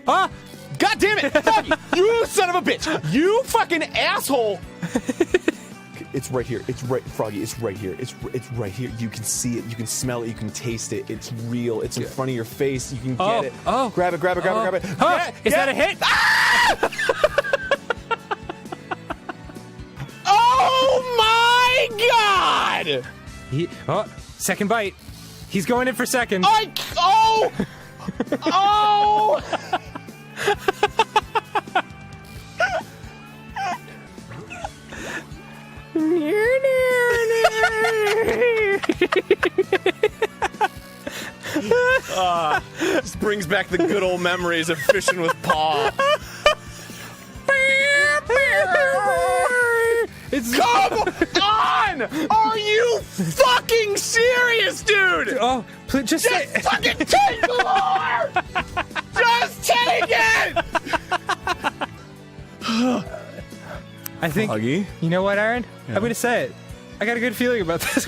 Ah! God damn it! Froggy! You son of a bitch! You fucking asshole! It's right here. It's right, Froggy. It's right here. It's right here. You can see it. You can smell it. You can taste it. It's real. It's in front of your face. You can get it. Oh! Grab it! Grab it! Grab it! Grab it! Huh, is that a hit? Ah! Oh my God! Second bite. He's going in for second. Oh! This brings back the good old memories of fishing with Paw. Come on! Are you fucking serious, dude? Oh, please, just fucking take more! Just take it! I think. Froggy? You know what, Aaron? Yeah. I'm gonna say it. I got a good feeling about this.